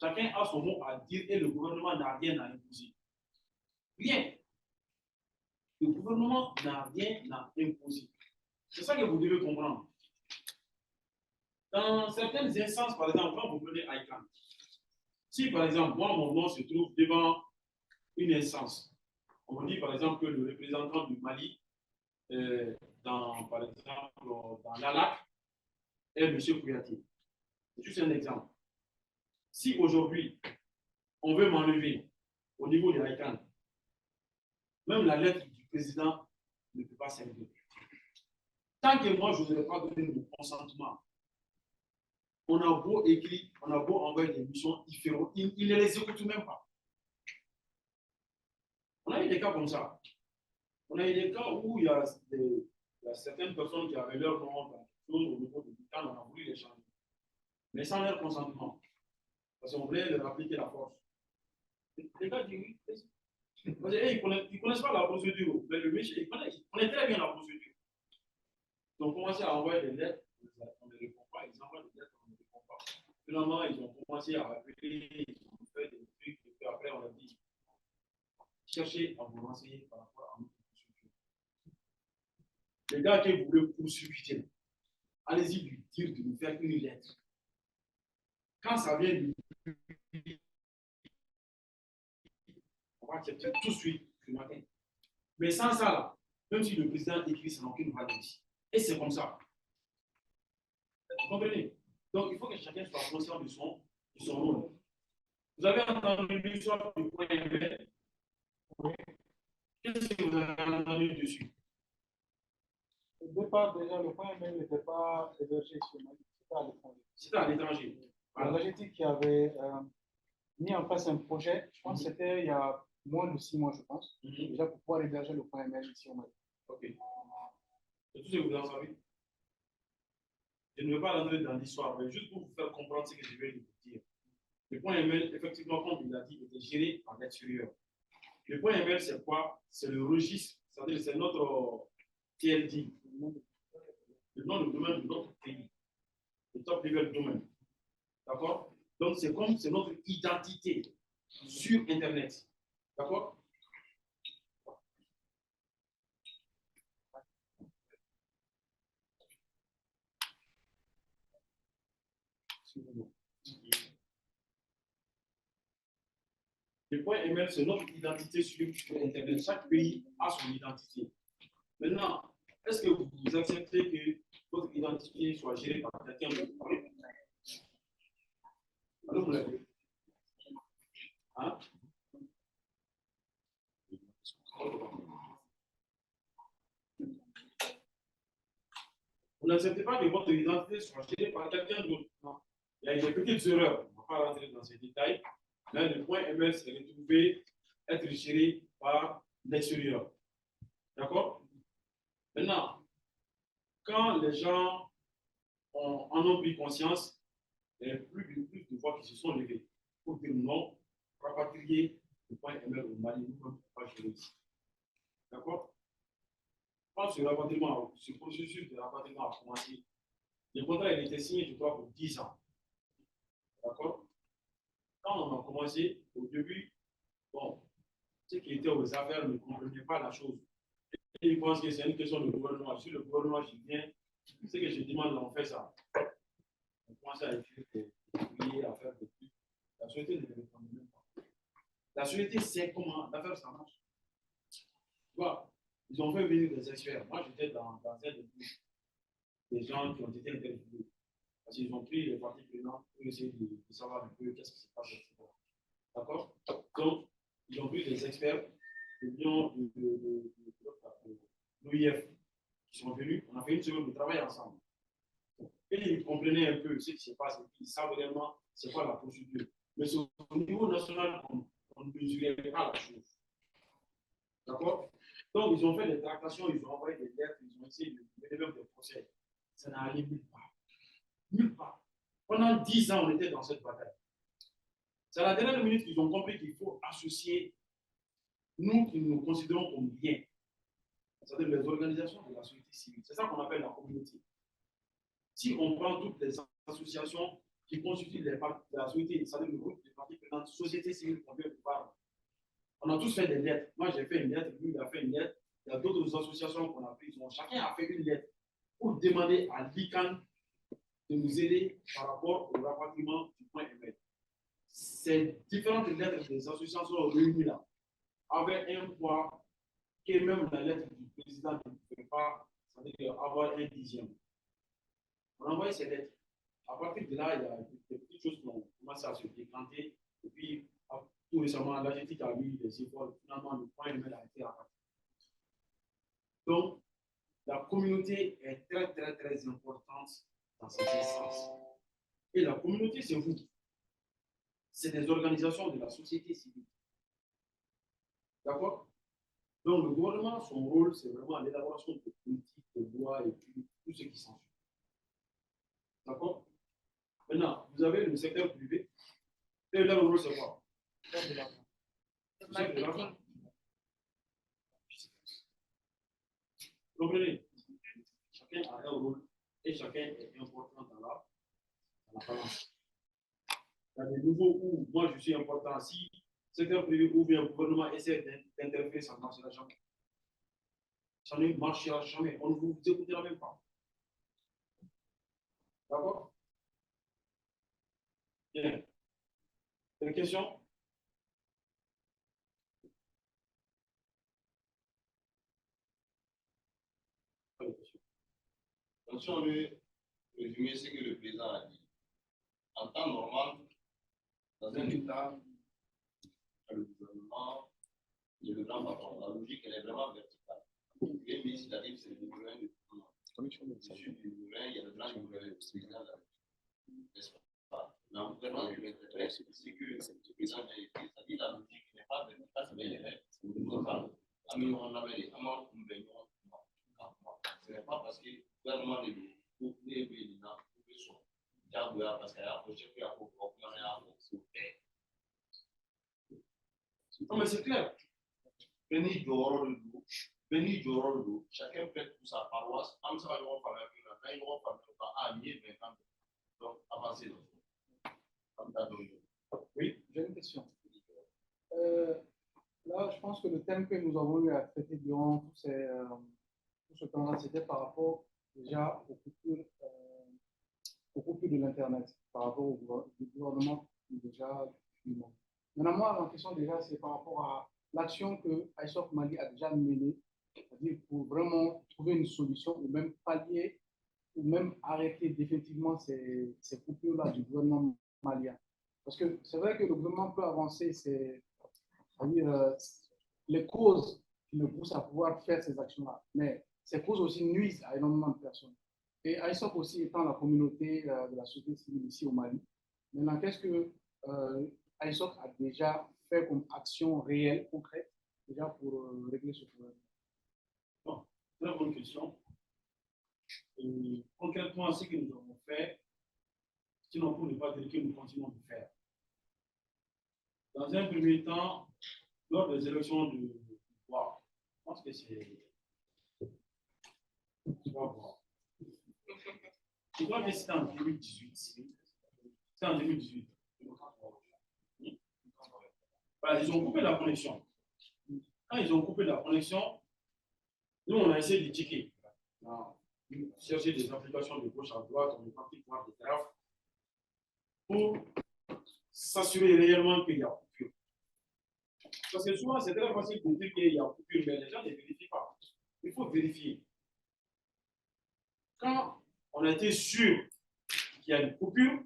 chacun a son mot à dire et le gouvernement n'a rien à imposer. Rien. Le gouvernement n'a rien à imposer. C'est ça que vous devez comprendre. Dans certaines instances, par exemple, quand vous prenez ICANN, si par exemple, moi, mon nom se trouve devant une instance, on me dit par exemple que le représentant du Mali, par exemple, dans l'ALAC, est M. Kouyaté. C'est juste un exemple. Si aujourd'hui, on veut m'enlever au niveau de l'ICANN, même la lettre du président ne peut pas servir. Tant que moi, je n'aurais pas donné mon consentement, on a beau écrire, on a beau envoyer des missions, ils ne les écoutent même pas. On a eu des cas comme ça. On a eu des cas où il y a certaines personnes qui avaient leur nom dans au niveau de l'ICANN, on a voulu les changer. Mais sans leur consentement. Parce qu'on voulait leur appliquer la force. Les gars disent oui. Parce qu'ils ne connaissent pas la procédure. Mais le monsieur, il connaît très bien la procédure. Ils ont commencé à envoyer des lettres, on ne répond pas, ils envoient des lettres, on ne répond pas. Finalement, ils ont commencé à appeler, ils ont fait des trucs, et puis après, on a dit, cherchez à vous renseigner par rapport à notre procédure. Les gars qui voulaient poursuivre, allez-y lui dire de nous faire une lettre. Quand ça vient de lui, on va accepter tout de suite le matin. Mais sans ça, là, même si le président écrit, ça n'a aucune valeur ici. Et c'est comme ça. Vous comprenez? Donc, il faut que chacun soit conscient de son rôle. Vous avez entendu l'histoire du point ML? Oui. Qu'est-ce que vous avez entendu dessus? Au départ, déjà, le point ML n'était pas hébergé sur Mali, c'était à l'étranger. C'était à l'étranger. Voilà. La logistique qui avait mis en place un projet, je pense que c'était il y a moins de 6 mois, je pense, déjà pour pouvoir héberger le point ML ici au Mali. Ok. C'est tout ce que vous en savez. Je ne vais pas rentrer dans l'histoire, mais juste pour vous faire comprendre ce que je vais vous dire. Le point ML, effectivement, comme il l'a dit, était géré par l'extérieur. Le point ML, c'est quoi? C'est le registre, c'est-à-dire c'est notre TLD, le nom de domaine de notre pays, le top level domaine. D'accord? Donc, c'est comme c'est notre identité sur Internet. D'accord? Le point ML, c'est notre identité sur Internet. Chaque pays a son identité. Maintenant, est-ce que vous acceptez que votre identité soit gérée par quelqu'un d'autre? Alors, vous l'avez. Hein? Vous n'acceptez pas que votre identité soit gérée par quelqu'un d'autre. Il y a des petites erreurs. On ne va pas rentrer dans ces détails. Mais le point ML s'est retrouvé être géré par l'extérieur. D'accord? Maintenant, quand les gens en ont pris conscience, il y a plus de voix qui se sont levées pour dire non, rapatrier le point ML au Mali, nous ne pouvons pas gérer ici. D'accord? quand ce processus de rapatriement a commencé, le contrat il était signé, je crois, pour 10 ans. D'accord? Quand on a commencé, au début, bon, ceux qui étaient aux affaires ne comprenaient pas la chose. Et ils pensent que c'est une question de gouvernement. Si le gouvernement qui vient, c'est que je demande, on fait ça. On commence à écrire des billets, à faire des trucs. La société ne répond même pas. La société sait comment l'affaire ça marche. Tu vois, ils ont fait venir des experts. Moi, j'étais dans un des gens qui ont été interviewés. Parce qu'ils ont pris les parties prenantes pour essayer de savoir un peu qu'est-ce qui se passe. D'accord? Donc, ils ont pris des experts de l'OIF qui sont venus. On a fait une semaine de travail ensemble. Et ils comprenaient un peu ce qui se passe et ils savent réellement c'est quoi la procédure. Mais c'est au niveau national qu'on ne mesurait pas la chose. D'accord? Donc, ils ont fait des tractations, ils ont envoyé des lettres, ils ont essayé de mener même des procès. Ça n'a allé nulle part. Nulle part. Pendant 10 ans, on était dans cette bataille. C'est à la dernière minute qu'ils ont compris qu'il faut associer nous qui nous considérons comme liens, c'est-à-dire les organisations de la société civile. C'est ça qu'on appelle la communauté. Si on prend toutes les associations qui constituent la société, c'est-à-dire le groupe de parties prenantes, société civile qu'on veut parler, on a tous fait des lettres. Moi, j'ai fait une lettre, lui, il a fait une lettre. Il y a d'autres associations qu'on a prises. Chacun a fait une lettre pour demander à l'ICANN de nous aider par rapport au rapatriement du point émettre. Ces différentes lettres des associations réunies là avaient un poids que même la lettre du président ne pouvait pas, c'est-à-dire avoir un dixième. On a envoyé ces lettres. À partir de là, il y a des petites choses qui ont commencé à se décanter. Et puis, tout récemment, l'Argentine a eu des efforts. Finalement, le point émettre a été rapatrié. Donc, la communauté est très, très, très importante dans cette instance. Et la communauté, c'est vous. C'est des organisations de la société civile. D'accord? Donc, le gouvernement, son rôle, c'est vraiment l'élaboration de politiques, de lois et puis tout ce qui s'ensuit. D'accord? Maintenant, vous avez le secteur privé. Et là, le rôle, c'est quoi? C'est de l'argent. C'est de l'argent. Comprenez? Chacun a un rôle et chacun est important dans la balance. Il y a des niveaux où moi je suis important. Si le secteur privé ou bien le gouvernement essaie d'interférer, ça ne marchera jamais. Ça ne marchera jamais. On ne vous écoutera même pas. D'accord? Bien. Une question? Donc, si on veut résumer ce que le président a dit, en temps normal, dans un État, le gouvernement, le grand patron, la logique, elle est vraiment verticale. Le premier ministre, c'est-à-dire, c'est le numéro 1 du gouvernement. Monsieur du numéro 1, il y a le grand numéro 1, le président de la République. N'est-ce pas? Mais en gouvernance, je vais être très c'est que le président a été, c'est-à-dire, la logique n'est pas verticale, c'est bien les local. On avait les amants, ce n'est pas parce que le gouvernement est non, mais c'est clair. Chacun fait pour sa paroisse. Donc, avancez. Oui, j'ai une question. Là, je pense que le thème que nous avons eu à traiter durant tout ce temps-là, c'était par rapport déjà au coupure de l'Internet, par rapport au gouvernement déjà du monde. Maintenant, moi, la question déjà, c'est par rapport à l'action que ISOC Mali a déjà menée, c'est-à-dire pour vraiment trouver une solution ou même pallier ou même arrêter définitivement ces coupures-là du gouvernement malien. Parce que c'est vrai que le gouvernement peut avancer, c'est-à-dire les causes qui le poussent à pouvoir faire ces actions-là, mais ces causes aussi nuisent à énormément de personnes. Et ISOC aussi étant la communauté de la société civile ici au Mali. Maintenant, qu'est-ce que ISOC a déjà fait comme action réelle, concrète, déjà pour régler ce problème? Bon, très bonne question. Et concrètement, ce que nous avons fait, sinon pour ne pas dire que nous continuons de faire. Dans un premier temps, lors des élections de pouvoir, je pense que c'est Tu vas voir. Je crois que c'était en 2018. C'était en 2018. Voilà, ils ont coupé la connexion. Quand ils ont coupé la connexion, nous, on a essayé de checker. Chercher des applications de gauche à droite, on est parti voir des graphes pour s'assurer réellement qu'il y a coupure. Parce que souvent, c'est très facile de dire qu'il y a coupure, mais les gens ne vérifient pas. Il faut vérifier. Quand on a été sûr qu'il y a une coupure,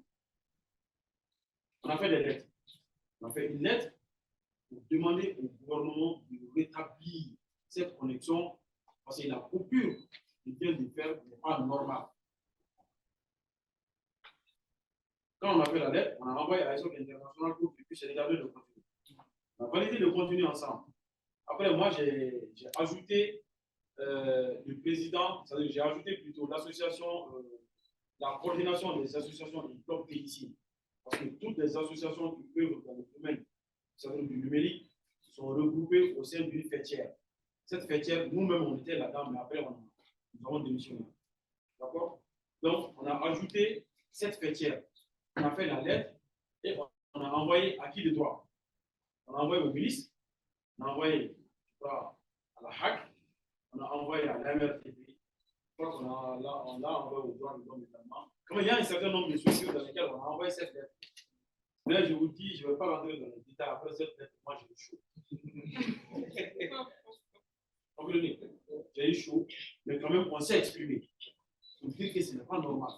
on a fait des lettres. On a fait une lettre pour demander au gouvernement de rétablir cette connexion parce que la coupure qu'il vient de faire n'est pas normale. Quand on a fait la lettre, on a envoyé à l'ISOC international pour qu'il puisse regarder le contenu. On a validé le contenu ensemble. Après, moi, j'ai ajouté le président, c'est-à-dire j'ai ajouté plutôt l'association, la coordination des associations du bloc ici. Parce que toutes les associations qui œuvrent dans le domaine du numérique sont regroupées au sein d'une fêtière. Cette fêtière, nous-mêmes, on était là-dedans, mais après, nous avons démissionné. D'accord? Donc, on a ajouté cette fêtière. On a fait la lettre et on a envoyé à qui de droit? On a envoyé au ministre, on a envoyé à la HAC, on a envoyé à l'MRTP. Je crois qu'on a envoyé au droit de l'homme également. Comme il y a un certain nombre de structures dans lesquelles on a envoyé cette lettre. Mais je vous dis, je ne vais pas rentrer dans les détails après cette lettre, moi j'ai eu chaud. Comprenez? J'ai eu chaud, mais quand même on s'est exprimé. Pour dire que ce n'est pas normal.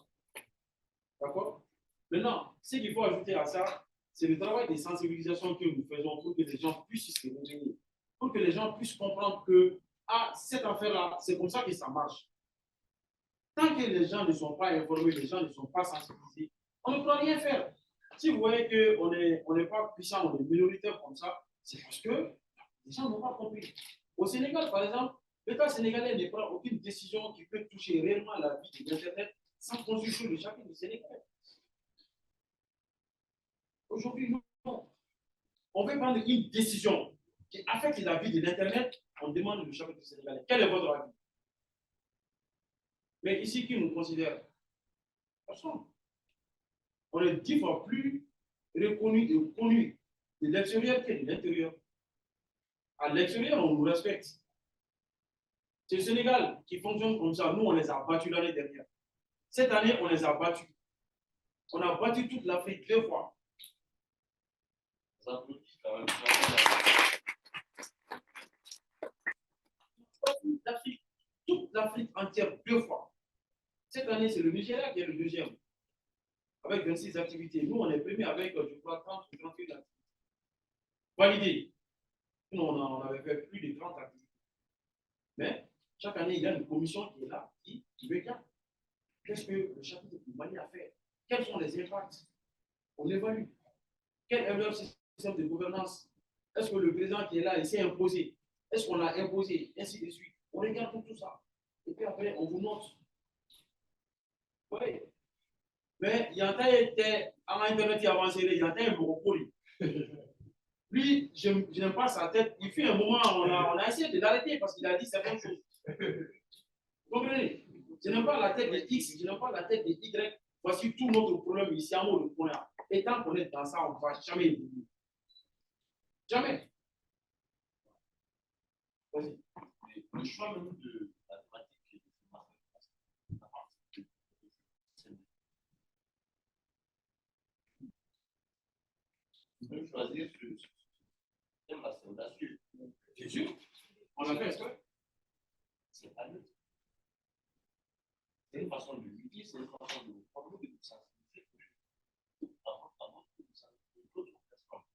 D'accord? Maintenant, ce qu'il faut ajouter à ça, c'est le travail de sensibilisation que nous faisons pour que les gens puissent se réunir, pour que les gens puissent comprendre que cette affaire-là, c'est comme ça que ça marche. Tant que les gens ne sont pas informés, les gens ne sont pas sensibilisés, on ne peut rien faire. Si vous voyez qu'on n'est pas puissant, on est minoritaire comme ça, c'est parce que les gens n'ont pas compris. Au Sénégal, par exemple, l'État sénégalais ne prend aucune décision qui peut toucher réellement la vie de l'Internet sans consulter le chapitre du Sénégal. Aujourd'hui, non. On veut prendre une décision qui affecte la vie de l'Internet, on demande le chapitre du Sénégal. Quel est votre avis? Mais ici, qui nous considère? Personne. On est 10 fois plus reconnu et connu de l'extérieur que de l'intérieur. À l'extérieur, on nous respecte. C'est le Sénégal qui fonctionne comme ça. Nous, on les a battus l'année dernière. Cette année, on les a battus. On a battu toute l'Afrique 2 fois. Toute l'Afrique entière 2 fois. Cette année, c'est le Nigeria qui est le deuxième, avec 26 activités. Nous, on est premier avec, je crois, 30 ou 38 activités. Validé. Nous, on avait fait plus de 30 activités. Mais chaque année, il y a une commission qui est là, qui regarde. Qu'est-ce que le chapitre du Mali a fait? Quels sont les impacts? On évalue. Quel est leur système de gouvernance? Est-ce que le président qui est là, il s'est imposé? Est-ce qu'on a imposé? Ainsi de suite. On regarde tout ça. Et puis après, on vous note. Oui. Mais il y a un temps, en Internet, il y a avancé, il y a un temps, il me lui, je n'aime pas sa tête. Il fait un moment, on a essayé de l'arrêter parce qu'il a dit certaines choses. Vous comprenez? Je n'aime pas la tête de X, je n'aime pas la tête de Y. Voici tout notre problème ici en haut de point A. Et tant qu'on est dans ça, on ne va jamais évoluer. Jamais. Vas-y. Le choix même de la pratique de choisir ce thème-là, c'est audacieux. C'est sûr. On a fait exprès. C'est pas neutre. C'est une façon de lui dire, c'est une façon de prendre de sensibiliser à d'autres personnes.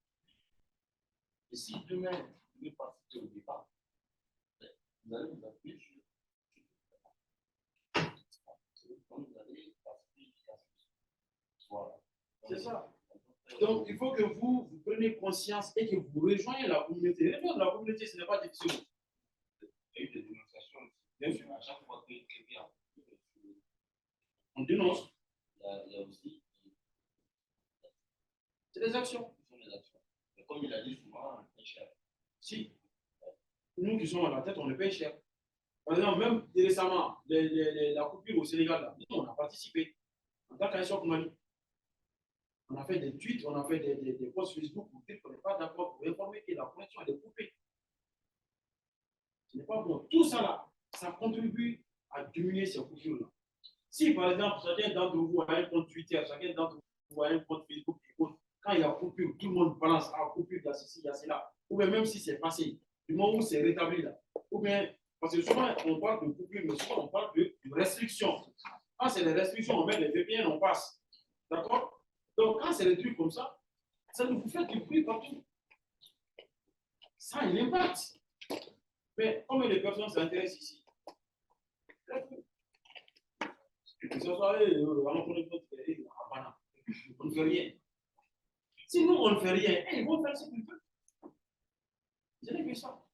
Et si demain, vous voulez participer au débat, vous allez vous appuyer sur comme vous allez participer à ce. Voilà. C'est ça. Donc, il faut que vous preniez conscience et que vous rejoignez la communauté. Rejoindre la communauté, ce n'est pas difficile. Il y a eu des dénonciations aussi. Bien sûr. À chaque fois que quelqu'un on dénonce. il y a aussi c'est des actions. des actions. Mais comme il a dit souvent, on paye cher. Si. Nous qui sommes à la tête, on le paye cher. Par exemple, même récemment, la coupure au Sénégal, là, nous, on a participé en tant qu'Aïsok Mali. On a fait des tweets, on a fait des posts Facebook pour dire qu'on n'est pas d'accord, pour informer que la connexion est coupée. Ce n'est pas bon. Tout ça là, ça contribue à diminuer ces coupures-là. Si par exemple, chacun d'entre vous a un compte Twitter, chacun d'entre vous a un compte Facebook, quand il y a coupure, tout le monde balance à coupure, il y a ceci, il y a cela. Ou bien même si c'est passé, du moment où c'est rétabli là. Ou bien, parce que souvent on parle de coupure, mais souvent on parle de restriction. Quand c'est des restrictions, on met des VPN, on passe. D'accord? Donc quand c'est des trucs comme ça nous fait du bruit partout. Ça a un impact. Mais combien de personnes s'intéressent ici? Que ce soit on ne fait rien. Si nous, on ne fait rien, ils vont faire ce qu'ils veulent. Je n'ai vu ça.